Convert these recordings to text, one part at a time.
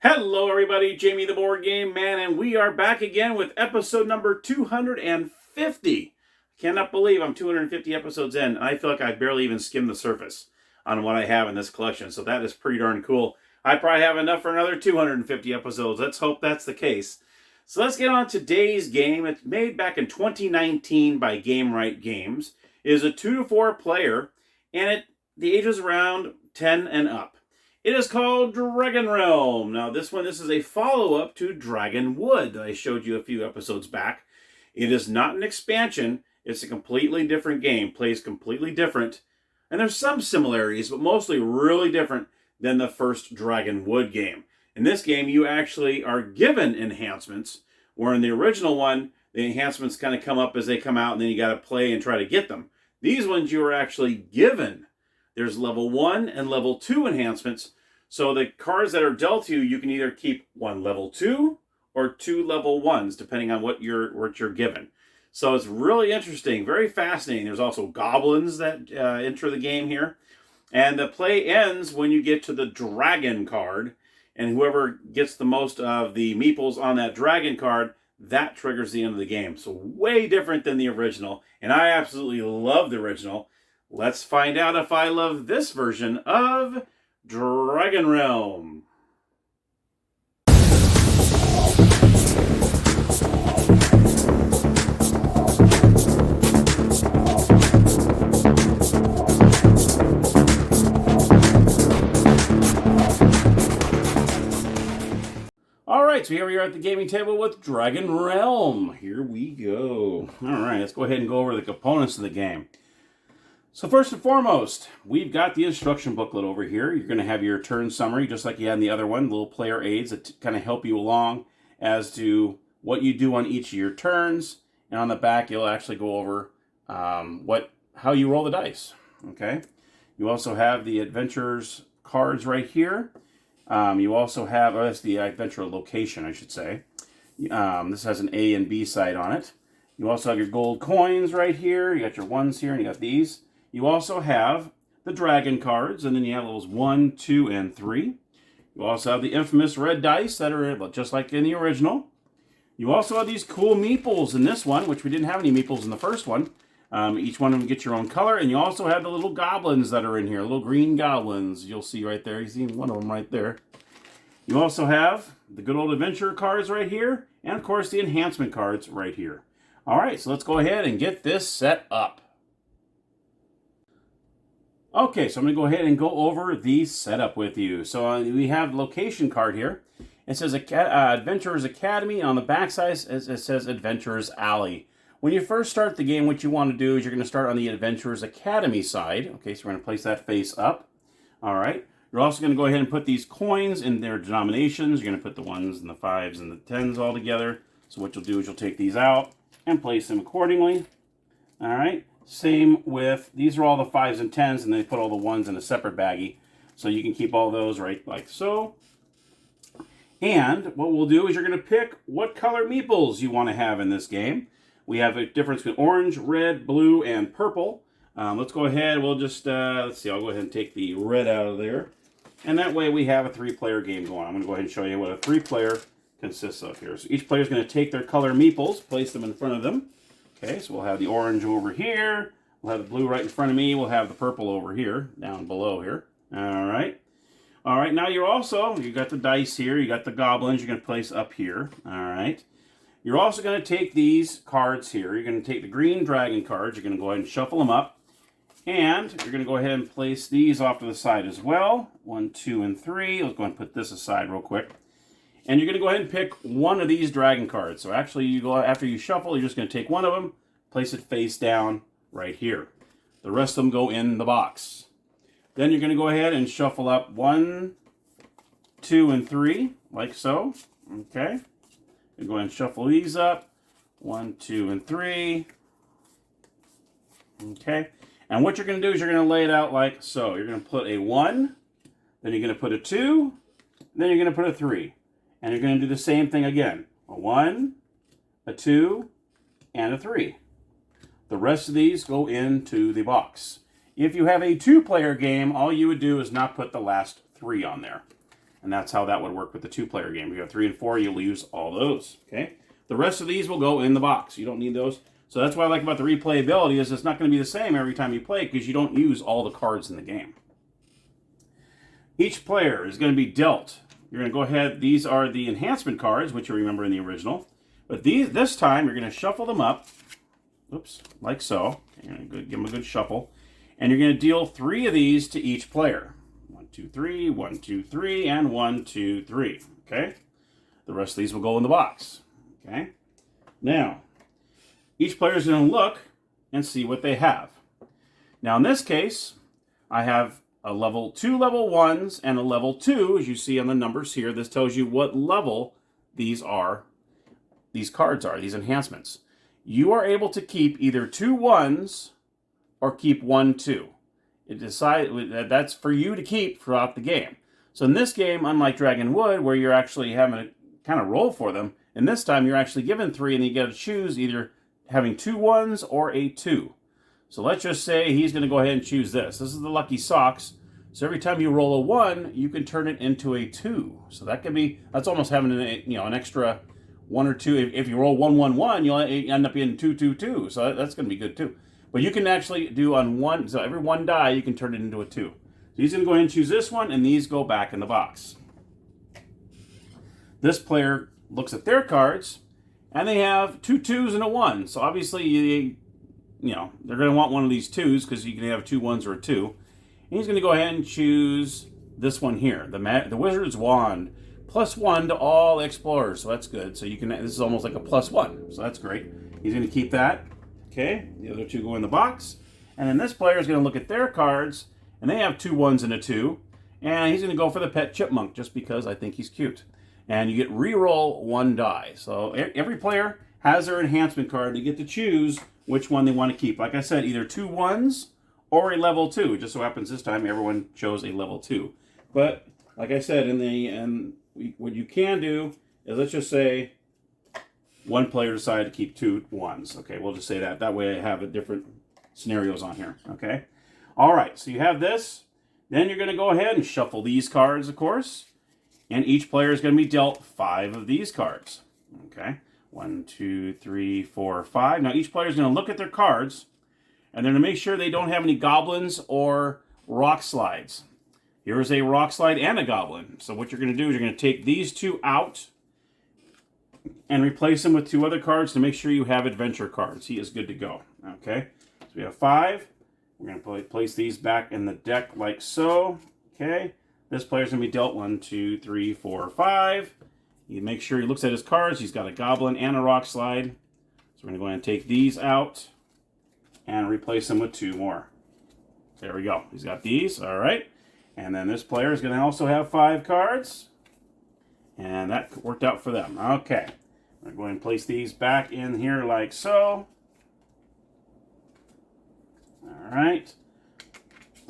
Hello everybody, Jamie the Board Game Man, and we are back again with episode number 250. Cannot believe I'm 250 episodes in, and I feel like I barely even skimmed the surface on what I have in this collection, so that is pretty darn cool. I probably have enough for another 250 episodes. Let's hope that's the case. So let's get on today's game. It's made back in 2019 by Gamewright Games. It is a 2 to 4 player, and the age is around 10 and up. It is called Dragonrealm. Now this is a follow-up to Dragonwood that I showed you a few episodes back. It is not an expansion. It's a completely different game. Plays completely different. And there's some similarities, but mostly really different than the first Dragonwood game. In this game, you actually are given enhancements, where in the original one, the enhancements kind of come up as they come out, and then you got to play and try to get them. These ones you are actually given. There's level 1 and level 2 enhancements. So the cards that are dealt to you, you can either keep one level 2 or 2 level 1s, depending on what you're given. So it's really interesting, very fascinating. There's also goblins that enter the game here. And the play ends when you get to the dragon card. And whoever gets the most of the meeples on that dragon card, that triggers the end of the game. So way different than the original. And I absolutely love the original. Let's find out if I love this version of Dragonrealm. Alright, so here we are at the gaming table with Dragonrealm. Here we go. Alright, let's go ahead and go over the components of the game. So first and foremost, we've got the instruction booklet over here. You're going to have your turn summary, just like you had in the other one, little player aids that kind of help you along as to what you do on each of your turns. And on the back, you'll actually go over how you roll the dice. Okay. You also have the adventurers cards right here. You also have, that's the adventure location, I should say. This has an A and B side on it. You also have your gold coins right here. You got your ones here, and you got these. You also have the dragon cards, and then you have levels 1, 2, and 3. You also have the infamous red dice that are just like in the original. You also have these cool meeples in this one, which we didn't have any meeples in the first one. Each one of them get your own color, and you also have the little goblins that are in here, little green goblins. You'll see right there. You see one of them right there. You also have the good old adventure cards right here, and of course the enhancement cards right here. All right, so let's go ahead and get this set up. Okay, so I'm going to go ahead and go over the setup with you. So we have the location card here. It says Adventurers Academy. On the backside, it says Adventurers Alley. When you first start the game, what you want to do is you're going to start on the Adventurers Academy side. Okay, so we're going to place that face up. All right. You're also going to go ahead and put these coins in their denominations. You're going to put the 1s and the 5s and the 10s all together. So what you'll do is you'll take these out and place them accordingly. All right. Same with, these are all the 5s and 10s, and then put all the 1s in a separate baggie. So you can keep all those right like so. And what we'll do is you're going to pick what color meeples you want to have in this game. We have a difference between orange, red, blue, and purple. Let's go ahead, we'll just, let's see, I'll go ahead and take the red out of there. And that way we have a 3-player game going on. I'm going to go ahead and show you what a 3-player consists of here. So each player is going to take their color meeples, place them in front of them. Okay, so we'll have the orange over here. We'll have the blue right in front of me. We'll have the purple over here, down below here. All right. All right, now you got the dice here. You got the goblins you're going to place up here. All right. You're also going to take these cards here. You're going to take the green dragon cards. You're going to go ahead and shuffle them up. And you're going to go ahead and place these off to the side as well. 1, 2, and 3. Let's go ahead and put this aside real quick. And you're going to go ahead and pick one of these dragon cards. So actually, after you shuffle, you're just going to take one of them, place it face down right here. The rest of them go in the box. Then you're going to go ahead and shuffle up 1, 2, and 3, like so. Okay. You go ahead and shuffle these up. 1, 2, and 3. Okay. And what you're going to do is you're going to lay it out like so. You're going to put a 1, then you're going to put a 2, then you're going to put a 3. And you're going to do the same thing again. A 1, a 2, and a 3. The rest of these go into the box. If you have a 2-player game, all you would do is not put the last 3 on there. And that's how that would work with the 2-player game. If you have 3 and 4, you'll use all those. Okay. The rest of these will go in the box. You don't need those. So that's what I like about the replayability is it's not going to be the same every time you play because you don't use all the cards in the game. Each player is going to be dealt. You're going to go ahead. These are the enhancement cards, which you remember in the original. But this time, you're going to shuffle them up. Oops, like so. You're going to give them a good shuffle. And you're going to deal 3 of these to each player. 1, 2, 3, 1, 2, 3, and 1, 2, 3. Okay? The rest of these will go in the box. Okay? Now, each player is going to look and see what they have. Now, in this case, I have a level 2 level 1s and a level 2, as you see on the numbers here. This tells you what level these cards are, these enhancements. You are able to keep either 2 1s or keep 1 2. That's for you to keep throughout the game. So in this game, unlike Dragonwood, where you're actually having to kind of roll for them, in this time you're actually given 3 and you get to choose either having 2 1s or a 2. So let's just say he's going to go ahead and choose this. This is the lucky socks. So every time you roll a 1, you can turn it into a 2. So that's almost having an extra 1 or 2. If you roll 1 1 1, you'll end up in 2 2 2. So that's going to be good too. But you can actually do on 1. So every 1 die, you can turn it into a 2. So he's going to go ahead and choose this one, and these go back in the box. This player looks at their cards, and they have 2 2s and a 1. So obviously, they're going to want one of these 2s because you can have 2 1s or a 2. And he's going to go ahead and choose this one here, the Wizard's Wand, +1 to all explorers. So that's good. So this is almost like a +1. So that's great. He's going to keep that. Okay, the other 2 go in the box. And then this player is going to look at their cards, and they have 2 1s and a 2. And he's going to go for the pet chipmunk just because I think he's cute. And you get re-roll 1 die. So every player has their enhancement card. They get to choose which one they want to keep. Like I said, either 2 1s or a level 2. It just so happens this time everyone chose a level 2. But like I said, what you can do is, let's just say one player decided to keep 2 1s. Okay, we'll just say that. That way I have different scenarios on here. Okay. All right, so you have this. Then you're going to go ahead and shuffle these cards, of course. And each player is going to be dealt 5 of these cards. Okay. 1, 2, 3, 4, 5. Now each player is going to look at their cards, and they're going to make sure they don't have any goblins or rock slides. Here is a rock slide and a goblin. So what you're going to do is you're going to take these 2 out and replace them with 2 other cards to make sure you have adventure cards. He is good to go. Okay. So we have 5. We're going to place these back in the deck like so. Okay. This player's going to be dealt 1, 2, 3, 4, 5. You make sure he looks at his cards. He's got a goblin and a rock slide. So we're going to go ahead and take these out and replace them with 2 more. There we go. He's got these. All right. And then this player is going to also have 5 cards. And that worked out for them. Okay. I'm going to go ahead and place these back in here like so. All right.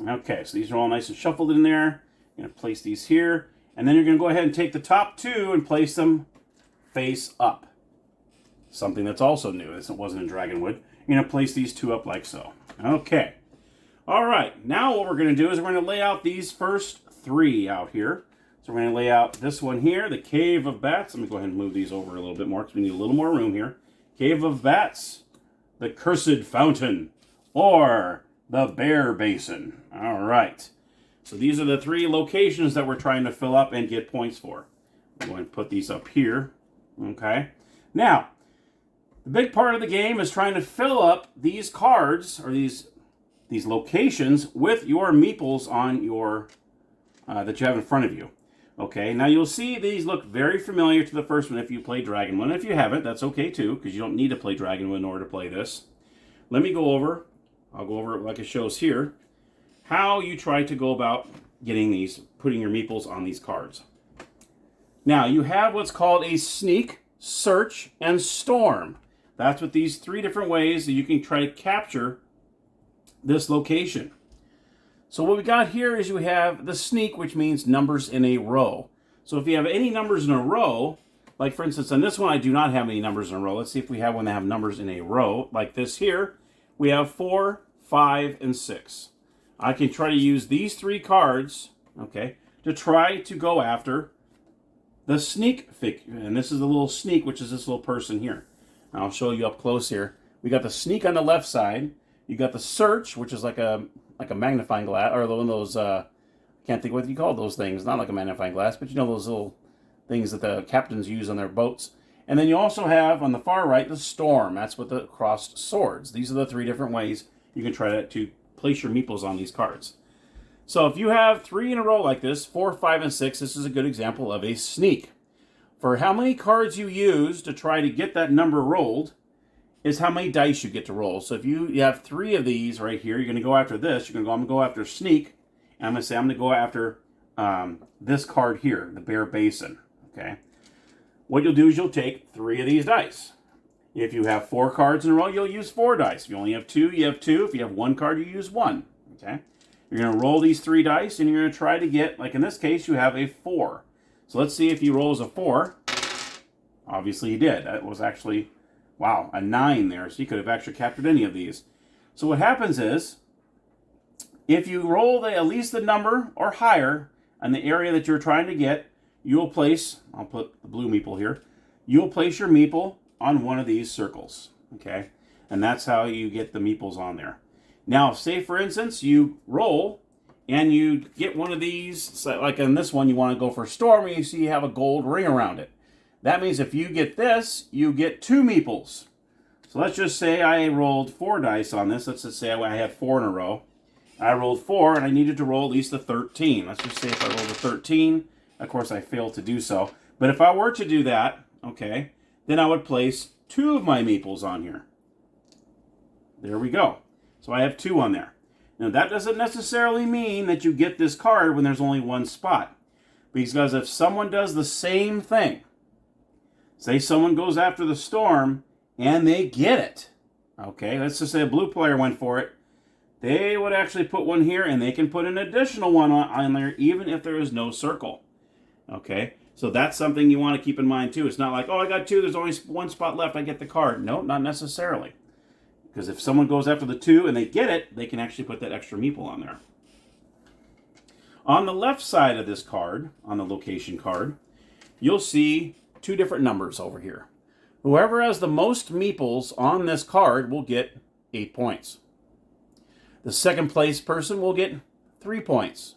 Okay. So these are all nice and shuffled in there. You're going to place these here. And then you're going to go ahead and take the top 2 and place them face up. Something that's also new. This wasn't in Dragonwood. You're going to place these 2 up like so. Okay. All right. Now what we're going to do is we're going to lay out these first 3 out here. So we're going to lay out this one here, the Cave of Bats. Let me go ahead and move these over a little bit more because we need a little more room here. Cave of Bats, the Cursed Fountain, or the Bear Basin. All right. So these are the 3 locations that we're trying to fill up and get points for. I'm going to put these up here. Okay. Now, the big part of the game is trying to fill up these cards, or these locations, with your meeples on your that you have in front of you. Okay, now you'll see these look very familiar to the first one if you play Dragonwood. If you haven't, that's okay too, because you don't need to play Dragonwood in order to play this. Let me go over, I'll go over it like it shows here, how you try to go about getting these, putting your meeples on these cards. Now, you have what's called a sneak, search, and storm. That's what these 3 different ways that you can try to capture this location. So what we got here is you have the sneak, which means numbers in a row. So if you have any numbers in a row, like for instance on this one I do not have any numbers in a row. Let's see if we have one that have numbers in a row. Like this here, we have 4, 5, and 6. I can try to use these 3 cards, okay, to try to go after the sneak figure. And this is the little sneak, which is this little person here. I'll show you up close here. We got the sneak on the left side. You got the search, which is like a magnifying glass, or one of those, can't think what you call those things. Not like a magnifying glass, but you know those little things that the captains use on their boats. And then you also have, on the far right, the storm. That's with the crossed swords. These are the 3 different ways you can try to place your meeples on these cards. So if you have 3 in a row like this, 4, 5, and 6, this is a good example of a sneak. For how many cards you use to try to get that number rolled is how many dice you get to roll. So if you have 3 of these right here, you're going to go after this. I'm going to go after sneak. And I'm going to say I'm going to go after this card here, the Bear Basin. Okay. What you'll do is you'll take 3 of these dice. If you have 4 cards in a row, you'll use 4 dice. If you only have 2, you have 2. If you have 1 card, you use 1. Okay. You're going to roll these 3 dice, and you're going to try to get, like in this case, you have a 4. So let's see if he rolls a 4. Obviously he did. That was actually, wow, a 9 there. So he could have actually captured any of these. So what happens is, if you roll at least the number or higher on the area that you're trying to get, you'll place, I'll put the blue meeple here, you'll place your meeple on one of these circles. Okay? And that's how you get the meeples on there. Now, say for instance, you roll and you get one of these, so like in this one, you want to go for storm, and you see you have a gold ring around it. That means if you get this, you get 2 meeples. So let's just say I rolled 4 dice on this. Let's just say I had 4 in a row. I rolled 4, and I needed to roll at least a 13. Let's just say if I rolled a 13, of course I failed to do so. But if I were to do that, okay, then I would place 2 of my meeples on here. There we go. So I have 2 on there. Now that doesn't necessarily mean that you get this card when there's only 1 spot. Because if someone does the same thing, say someone goes after the storm and they get it, okay, let's just say a blue player went for it, they would actually put 1 here, and they can put an additional 1 on there even if there is no circle. Okay, so that's something you want to keep in mind too. It's not like, oh, I got 2, there's only 1 spot left, I get the card. No, not necessarily. Because if someone goes after the 2 and they get it, they can actually put that extra meeple on there. On the left side of this card, on the location card, you'll see 2 different numbers over here. Whoever has the most meeples on this card will get 8 points. The second place person will get 3 points.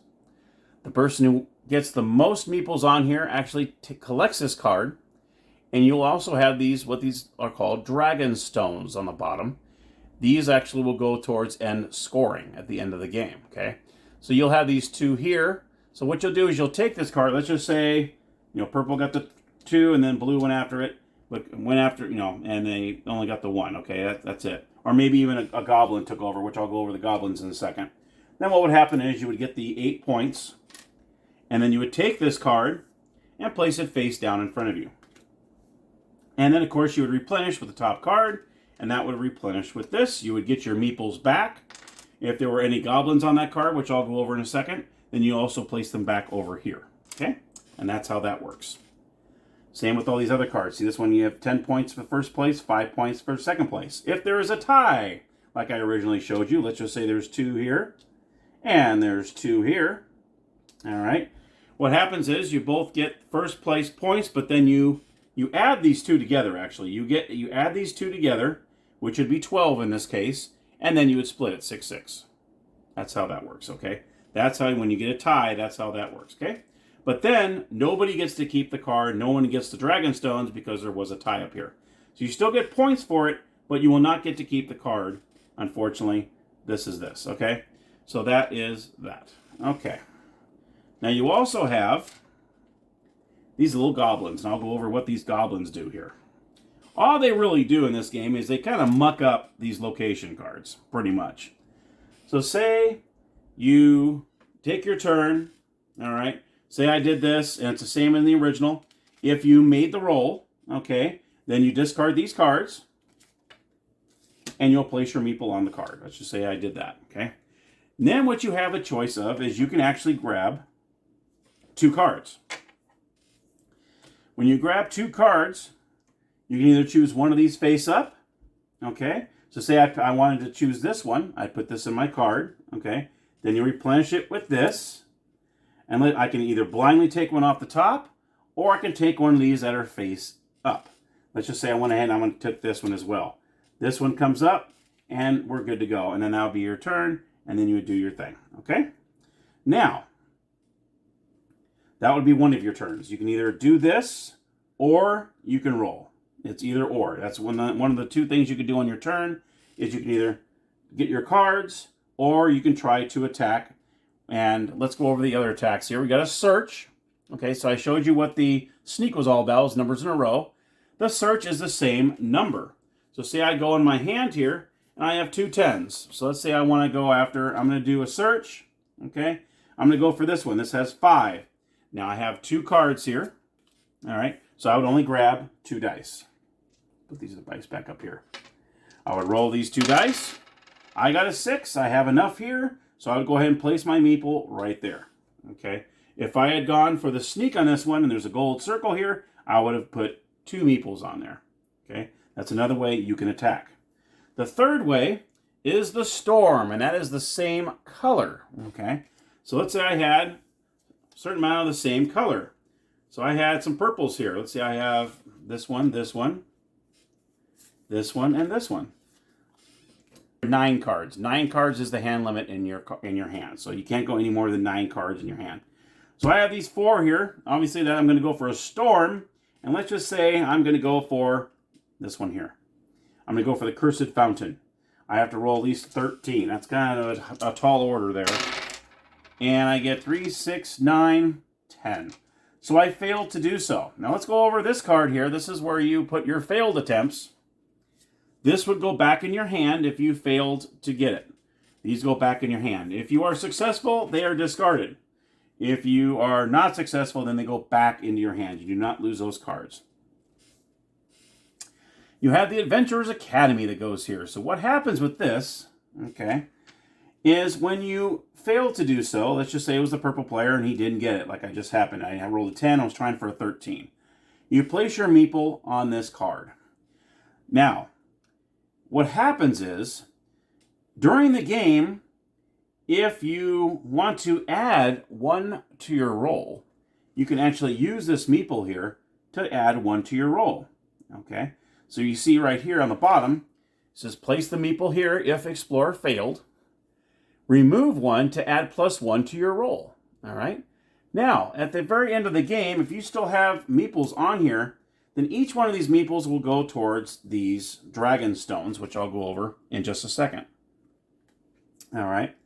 The person who gets the most meeples on here actually collects this card. And you'll also have these, what these are called, dragon stones on the bottom. These actually will go towards end scoring at the end of the game, okay? So you'll have these 2 here. So what you'll do is you'll take this card. Let's just say, purple got the 2 and then blue went after it. But went after, and they only got the 1, okay? That's it. Or maybe even a goblin took over, which I'll go over the goblins in a second. Then what would happen is you would get the 8 points. And then you would take this card and place it face down in front of you. And then, of course, you would replenish with the top card. And that would replenish with this. You would get your meeples back. If there were any goblins on that card, which I'll go over in a second, then you also place them back over here. Okay? And that's how that works. Same with all these other cards. See this one, you have 10 points for first place, 5 points for second place. If there is a tie, like I originally showed you, let's just say there's 2 here, and there's 2 here. All right. What happens is you both get first place points, but then you add these 2 together, actually. You add these 2 together, which would be 12 in this case, and then you would split it 6-6. That's how that works, okay? That's how, when you get a tie, that's how that works, okay? But then, nobody gets to keep the card. No one gets the dragon stones because there was a tie up here. So you still get points for it, but you will not get to keep the card. Unfortunately, this is this, okay? So that is that. Okay. Now you also have these little goblins, and I'll go over what these goblins do here. All they really do in this game is they kind of muck up these location cards, pretty much. So say you take your turn, all right? Say I did this, and it's the same in the original. If you made the roll, okay, then you discard these cards, and you'll place your meeple on the card. Let's just say I did that, okay? And then what you have a choice of is you can actually grab 2 cards. When you grab 2 cards, you can either choose one of these face up, okay? So say I wanted to choose this one. I put this in my card, okay? Then you replenish it with this. And I can either blindly take one off the top, or I can take one of these that are face up. Let's just say I went ahead and I'm going to take this one as well. This one comes up, and we're good to go. And then that'll be your turn, and then you would do your thing. Okay? Now, that would be one of your turns. You can either do this, or you can roll. It's either or. That's one of the two things you can do on your turn, is you can either get your cards, or you can try to attack. And let's go over the other attacks here. We got a search. Okay, so I showed you what the sneak was all about, was numbers in a row. The search is the same number. So say I go in my hand here, and I have 2 10s. So let's say I want to go after, I'm going to do a search. Okay, I'm going to go for this one. This has 5. Now I have 2 cards here. All right, so I would only grab 2 dice. Put these dice back up here. I would roll these 2 dice. I got a 6. I have enough here. So I would go ahead and place my meeple right there. Okay. If I had gone for the sneak on this one, and there's a gold circle here, I would have put 2 meeples on there. Okay. That's another way you can attack. The third way is the storm, and that is the same color. Okay. So let's say I had a certain amount of the same color. So I had some purples here. Let's say I have this one, this one, this one, and this one. 9 cards. 9 cards is the hand limit in your hand. So you can't go any more than 9 cards in your hand. So I have these 4 here. Obviously, that I'm going to go for a storm. And let's just say I'm going to go for this one here. I'm going to go for the Cursed Fountain. I have to roll at least 13. That's kind of a tall order there. And I get 3, 6, 9, 10. So I failed to do so. Now let's go over this card here. This is where you put your failed attempts. This would go back in your hand if you failed to get it. These go back in your hand. If you are successful, they are discarded. If you are not successful, then they go back into your hand. You do not lose those cards. You have the Adventurer's Academy that goes here. So what happens with this, okay, is when you fail to do so, let's just say it was the purple player and he didn't get it, like I just happened. I rolled a 10, I was trying for a 13. You place your meeple on this card. Now, what happens is, during the game, if you want to add 1 to your roll, you can actually use this meeple here to add 1 to your roll. Okay, so you see right here on the bottom, it says place the meeple here if Explorer failed. Remove 1 to add +1 to your roll. All right. Now, at the very end of the game, if you still have meeples on here, then each one of these meeples will go towards these dragon stones, which I'll go over in just a second. All right.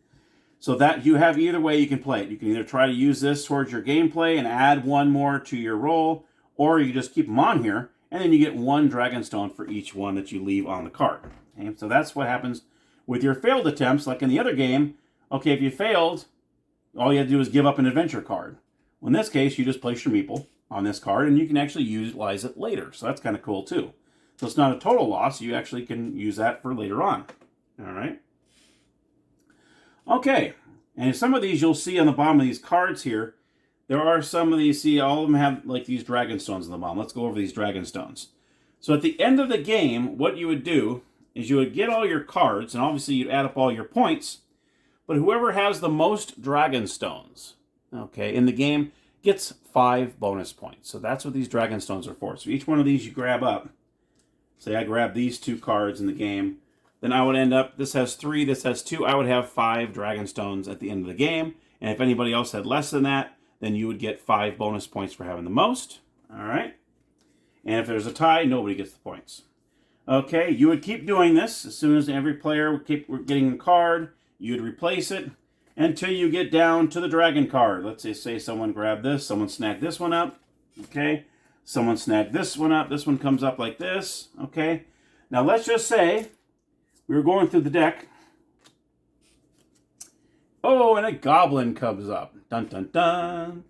So that you have either way you can play it. You can either try to use this towards your gameplay and add 1 more to your roll, or you just keep them on here, and then you get 1 dragon stone for each one that you leave on the card. Okay? So that's what happens with your failed attempts. Like in the other game, okay, if you failed, all you have to do is give up an adventure card. Well, in this case, you just place your meeple on this card, and you can actually utilize it later. So that's kind of cool, too. So it's not a total loss. You actually can use that for later on. All right. Okay. And some of these you'll see on the bottom of these cards here. There are some of these, see, all of them have like these dragon stones on the bottom. Let's go over these dragon stones. So at the end of the game, what you would do is you would get all your cards, and obviously you'd add up all your points, but whoever has the most dragon stones, okay, in the game gets 5 bonus points. So that's what these dragon stones are for. So each one of these you grab up. Say I grab these 2 cards in the game, then I would end up, this has 3, this has 2, I would have 5 dragon stones at the end of the game. And if anybody else had less than that, then you would get 5 bonus points for having the most. All right. And if there's a tie, nobody gets the points. Okay, you would keep doing this. As soon as every player would keep getting a card, you'd replace it until you get down to the dragon card. Let's say someone grabbed this, someone snagged this one up. Okay, someone snagged this one up. This one comes up like this. Okay, now let's just say we were going through the deck. Oh, and a goblin comes up. Dun, dun, dun.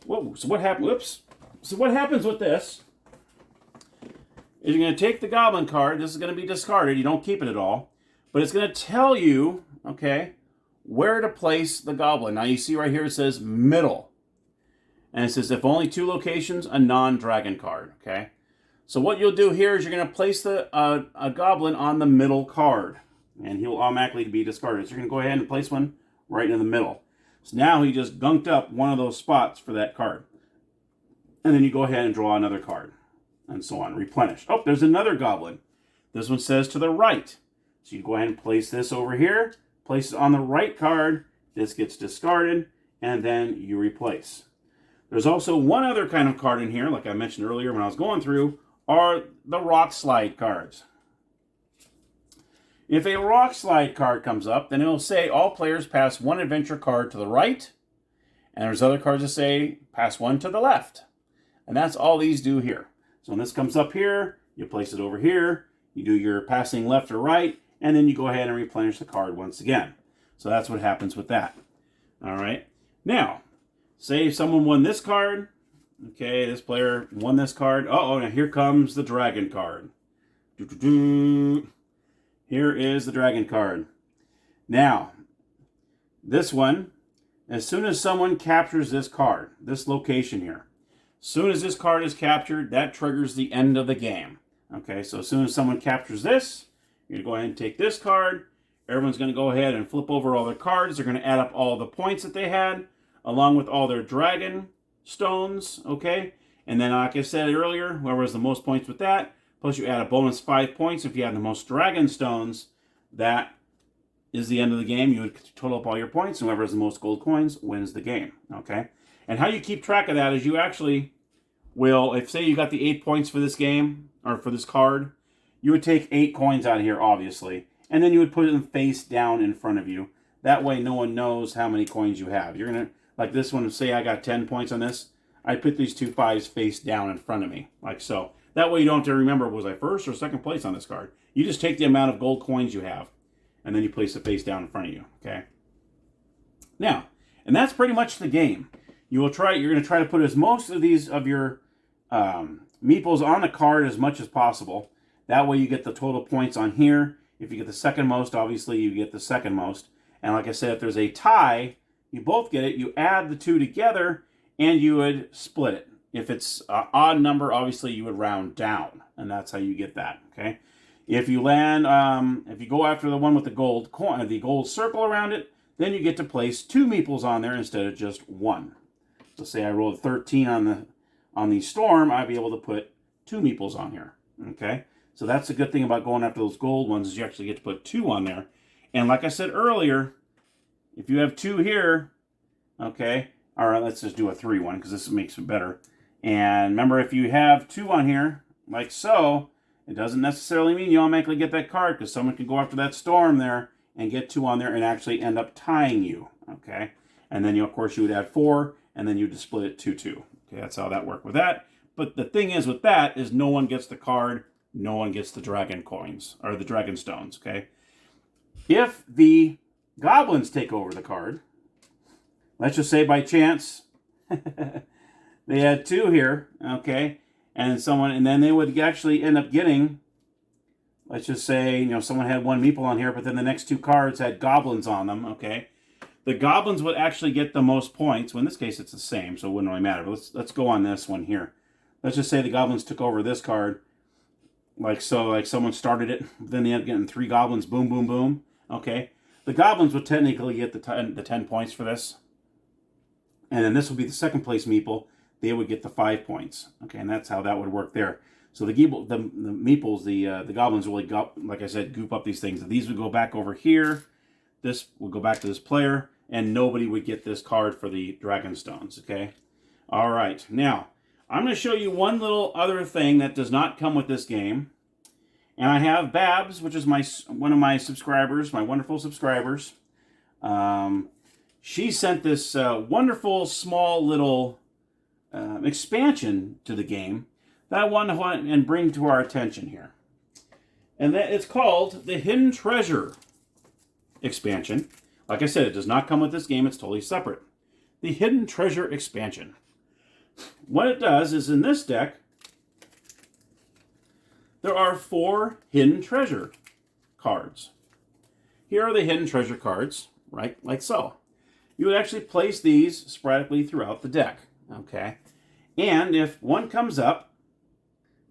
Whoa, so what happened? Whoops. So what happens with this is you're going to take the goblin card. This is going to be discarded. You don't keep it at all. But it's going to tell you, okay, where to place the goblin. Now you see right here it says middle. And it says if only 2 locations, a non-dragon card, okay? So what you'll do here is you're going to place a goblin on the middle card. And he'll automatically be discarded. So you're going to go ahead and place one right in the middle. So now he just gunked up one of those spots for that card. And then you go ahead and draw another card. And so on. Replenish. Oh, there's another goblin. This one says to the right. So you go ahead and place this over here. Place it on the right card. This gets discarded. And then you replace. There's also one other kind of card in here, like I mentioned earlier when I was going through, are the rock slide cards. If a rock slide card comes up, then it'll say all players pass one adventure card to the right, and there's other cards that say pass one to the left. And that's all these do here. So when this comes up here, you place it over here, you do your passing left or right, and then you go ahead and replenish the card once again. So that's what happens with that. All right. Now, say someone won this card. Okay, this player won this card. Uh-oh, now here comes the dragon card. Here is the dragon card. Now, this one, as soon as someone captures this card, this location here, as soon as this card is captured, that triggers the end of the game. Okay, so as soon as someone captures this, you're going to go ahead and take this card. Everyone's going to go ahead and flip over all their cards. They're going to add up all the points that they had, along with all their dragon stones, okay? And then, like I said earlier, whoever has the most points with that, plus you add a bonus 5 points if you have the most dragon stones, that is the end of the game. You would total up all your points, and whoever has the most gold coins wins the game, okay? And how you keep track of that is you actually will, if say you got the 8 points for this game, or for this card, you would take 8 coins out of here, obviously, and then you would put them face down in front of you. That way no one knows how many coins you have. You're going to, like this one, say I got 10 points on this, I put these 2 5s face down in front of me, like so. That way you don't have to remember, was I first or second place on this card? You just take the amount of gold coins you have, and then you place it face down in front of you, okay? Now, and that's pretty much the game. You're going to try to put as most of these of your meeples on the card as much as possible. That way you get the total points on here. If you get the second most, obviously you get the second most. And like I said, if there's a tie, you both get it. You add the two together, and you would split it. If it's an odd number, obviously you would round down, and that's how you get that. Okay. If you land, if you go after the one with the gold coin, the gold circle around it, then you get to place 2 meeples on there instead of just 1. So say I rolled 13 on the storm, I'd be able to put 2 meeples on here. Okay. So that's the good thing about going after those gold ones, is you actually get to put 2 on there. And like I said earlier, if you have 2 here, okay, all right, let's just do a 3 one because this makes it better. And remember, if you have 2 on here, like so, it doesn't necessarily mean you automatically get that card, because someone can go after that storm there and get 2 on there and actually end up tying you, okay? And then, of course, you would add 4, and then you'd split it 2-2. Okay, that's how that worked with that. But the thing is with that is no one gets the card, no one gets the dragon coins, or the dragon stones, okay? If the goblins take over the card, let's just say by chance, they had 2 here, okay? And then they would actually end up getting, let's just say, someone had 1 meeple on here, but then the next 2 cards had goblins on them, okay? The goblins would actually get the most points. Well, in this case, it's the same, so it wouldn't really matter. But let's go on this one here. Let's just say the goblins took over this card, like so, like someone started it, then they end up getting 3 goblins, boom, boom, boom, okay? The goblins would technically get the 10 points for this. And then this would be the second place meeple. They would get the 5 points. Okay, and that's how that would work there. So the meeples, the goblins really, like I said, goop up these things. These would go back over here. This would go back to this player, and nobody would get this card for the dragon stones. Okay. All right. Now I'm going to show you one little other thing that does not come with this game, and I have Babs, which is one of my subscribers, my wonderful subscribers. She sent this wonderful small little expansion to the game that I want to and bring to our attention here. And that it's called the Hidden Treasure expansion. Like I said, it does not come with this game. It's totally separate. The Hidden Treasure expansion. What it does is in this deck, there are 4 Hidden Treasure cards. Here are the Hidden Treasure cards, right? Like so. You would actually place these sporadically throughout the deck. Okay, and if one comes up,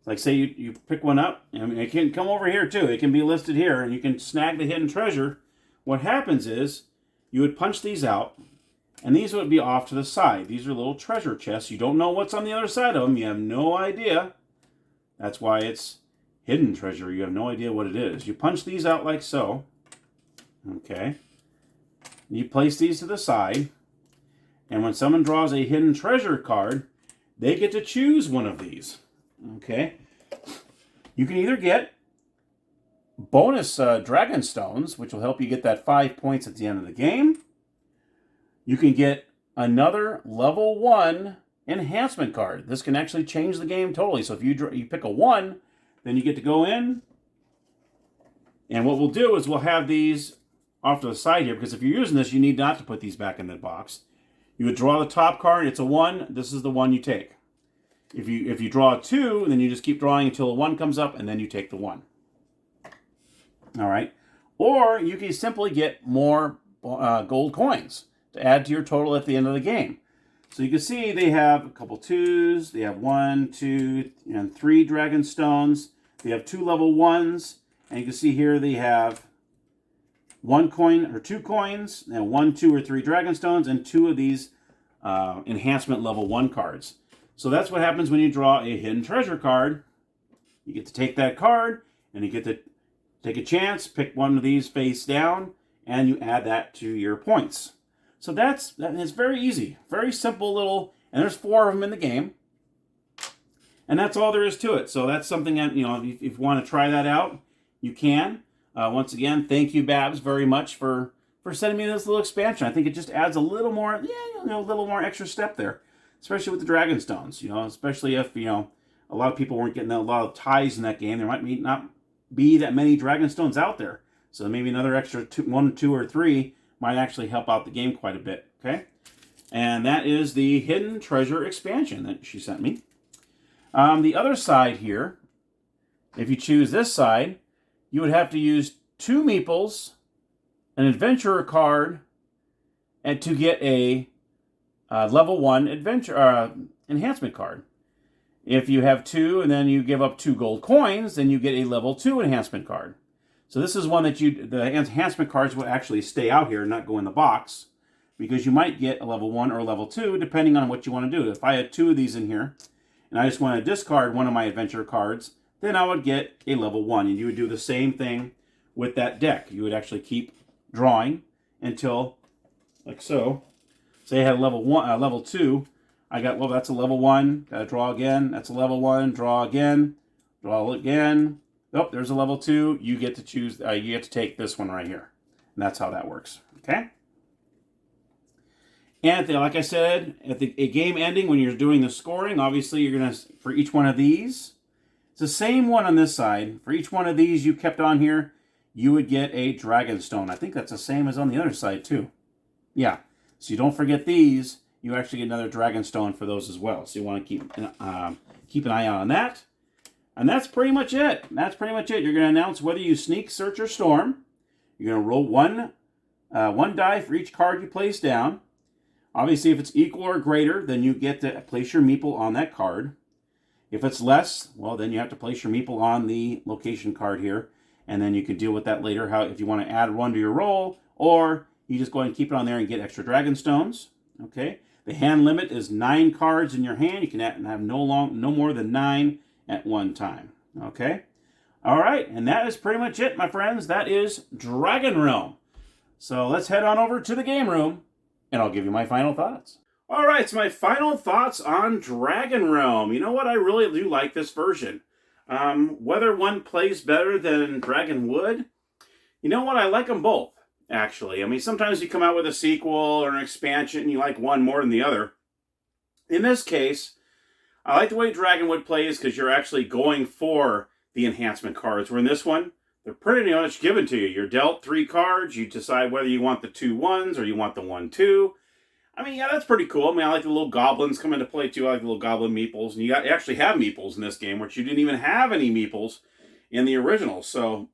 like say you pick one up, I mean, it can come over here too. It can be listed here, and you can snag the hidden treasure. What happens is you would punch these out, And these would be off to the side. These are little treasure chests. You don't know what's on the other side of them. You have no idea. That's why it's hidden treasure. You have no idea what it is. You punch these out like so. Okay. You place these to the side. And when someone draws a hidden treasure card, they get to choose one of these. Okay. You can either get bonus dragon stones, which will help you get that 5 points at the end of the game. You can get another level 1 enhancement card. This can actually change the game totally. So if you pick a 1, then you get to go in. And what we'll do is we'll have these off to the side here, because if you're using this, you need not to put these back in the box. You would draw the top card. It's a 1. This is the one you take. If you draw a 2, then you just keep drawing until a 1 comes up, and then you take the 1. All right. Or you can simply get more gold coins to add to your total at the end of the game. So you can see they have a couple 2s. They have 1, 2, and 3 dragon stones. They have 2 level 1s. And you can see here they have 1 coin or 2 coins, and 1, 2, or 3 dragon stones, and 2 of these enhancement level 1 cards. So that's what happens when you draw a hidden treasure card. You get to take that card, and you get to take a chance, pick one of these face down, and you add that to your points. So that is very easy, very simple little, and there's 4 of them in the game. And that's all there is to it. So that's something that, if you want to try that out, you can. Once again, thank you, Babs, very much for sending me this little expansion. I think it just adds a little more, a little more extra step there, especially with the dragon stones. Especially if a lot of people weren't getting a lot of ties in that game. There might not be that many dragon stones out there, so maybe another extra 1, 2, or 3 might actually help out the game quite a bit. Okay, and that is the hidden treasure expansion that she sent me. The other side here, if you choose this side, you would have to use 2 meeples, an adventurer card, and to get a level 1 enhancement card. If you have 2 and then you give up 2 gold coins, then you get a level 2 enhancement card. So this is one that the enhancement cards will actually stay out here and not go in the box, because you might get a level 1 or a level 2 depending on what you want to do. If I had 2 of these in here and I just want to discard one of my adventure cards, then I would get a level 1. And you would do the same thing with that deck. You would actually keep drawing until, like so. Say I had a level 2. I got, well, that's a level 1. Got to draw again. That's a level 1. Draw again. Draw again. Oh, there's a level 2. You get to choose. You get to take this one right here. And that's how that works. Okay? And like I said, at a game ending, when you're doing the scoring, obviously you're going to, for each one of these, it's the same one on this side. For each one of these you kept on here, you would get a dragon stone. I think that's the same as on the other side too. Yeah. So you don't forget these. You actually get another dragon stone for those as well. So you want to keep an eye out on that. And that's pretty much it. That's pretty much it. You're going to announce whether you sneak, search, or storm. You're going to roll one die for each card you place down. Obviously, if it's equal or greater, then you get to place your meeple on that card. If it's less, well, then you have to place your meeple on the location card here. And then you can deal with that later, if you want to add one to your roll, or you just go ahead and keep it on there and get extra dragon stones. Okay. The hand limit is 9 cards in your hand. You can have no more than 9 at one time. Okay. All right. And that is pretty much it, my friends. That is Dragonrealm. So let's head on over to the game room, and I'll give you my final thoughts. All right, so my final thoughts on Dragonrealm. You know what? I really do like this version. Whether one plays better than Dragonwood, you know what? I like them both, actually. I mean, sometimes you come out with a sequel or an expansion and you like one more than the other. In this case, I like the way Dragonwood plays because you're actually going for the enhancement cards. Where in this one, they're pretty much given to you. You're dealt 3 cards. You decide whether you want the 2 1s or you want the 1 2. I mean, yeah, that's pretty cool. I mean, I like the little goblins come into play too. I like the little goblin meeples. And you actually have meeples in this game, which you didn't even have any meeples in the original. So,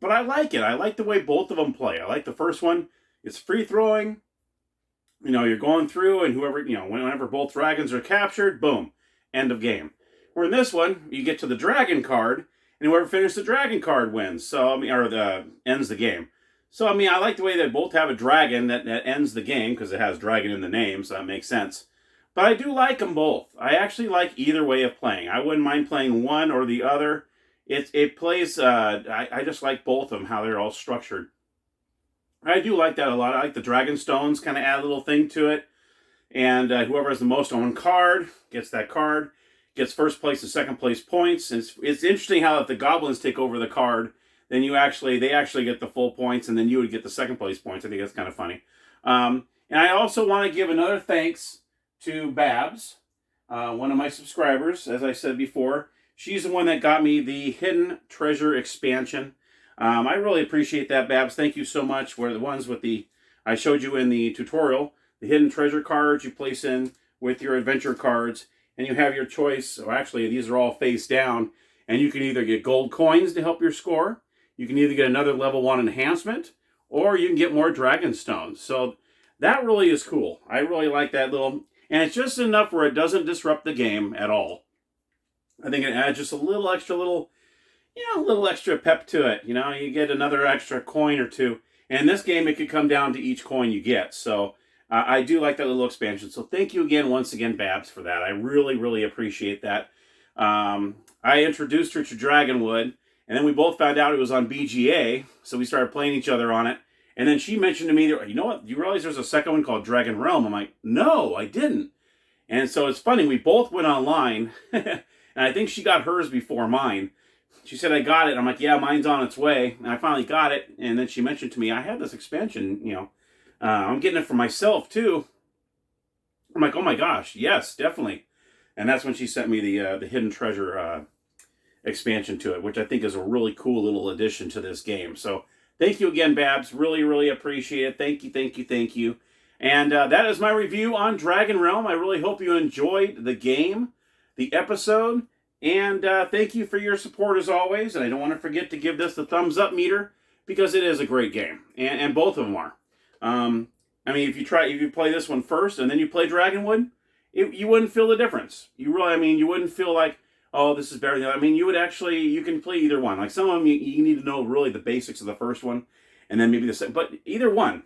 but I like it. I like the way both of them play. I like the first one. It's free throwing. You know, you're going through, and whenever both dragons are captured, boom, end of game. Where in this one, you get to the dragon card, and whoever finishes the dragon card wins. So, ends the game. So, I mean, I like the way they both have a dragon that ends the game, because it has dragon in the name, so that makes sense. But I do like them both. I actually like either way of playing. I wouldn't mind playing one or the other. It plays, I just like both of them, how they're all structured. I do like that a lot. I like the dragon stones, kind of add a little thing to it. And whoever has the most on one card gets that card, gets first place and second place points. And it's interesting how if the goblins take over the card, then they actually get the full points, and then you would get the second place points. I think that's kind of funny. And I also want to give another thanks to Babs, one of my subscribers, as I said before. She's the one that got me the Hidden Treasure expansion. I really appreciate that, Babs. Thank you so much. Were the ones with I showed you in the tutorial, the hidden treasure cards you place in with your adventure cards, and you have your choice. Or actually, these are all face down, and you can either get gold coins to help your score, you can either get another level 1 enhancement, or you can get more dragon stones. So that really is cool. I really like that little, and it's just enough where it doesn't disrupt the game at all. I think it adds just a little extra pep to it. You know, you get another extra coin or two. And in this game, it could come down to each coin you get. So I do like that little expansion. So thank you again, once again, Babs, for that. I really, really appreciate that. I introduced her to Dragonwood, and then we both found out it was on BGA, so we started playing each other on it. And then she mentioned to me, you know what, you realize there's a second one called Dragonrealm? I'm like, no, I didn't. And so it's funny, we both went online, and I think she got hers before mine. She said, I got it. I'm like, yeah, mine's on its way. And I finally got it. And then she mentioned to me, I had this expansion, you know. I'm getting it for myself, too. I'm like, oh my gosh, yes, definitely. And that's when she sent me the Hidden Treasure expansion to it, which I think is a really cool little addition to this game. So thank you again, Babs. Really, really appreciate it. Thank you, thank you, thank you. And that is my review on Dragonrealm. I really hope you enjoyed the game, the episode. And thank you for your support as always. And I don't want to forget to give this the thumbs up meter, because it is a great game. And both of them are. I mean, if you play this one first and then you play Dragonwood, you wouldn't feel the difference. You wouldn't feel like, oh, this is better than the other. I mean, you can play either one. Like some of them, you need to know really the basics of the first one, and then maybe the second. But either one,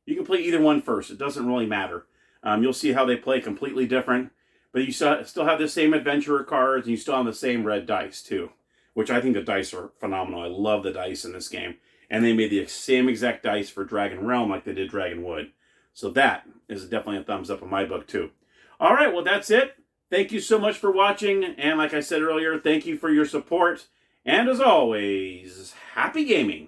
you can play either one first. It doesn't really matter. You'll see how they play completely different. But you still have the same adventurer cards, and you still have the same red dice, too. Which I think the dice are phenomenal. I love the dice in this game. And they made the same exact dice for Dragonrealm like they did Dragonwood. So that is definitely a thumbs up in my book, too. All right, well, that's it. Thank you so much for watching. And like I said earlier, thank you for your support. And as always, happy gaming.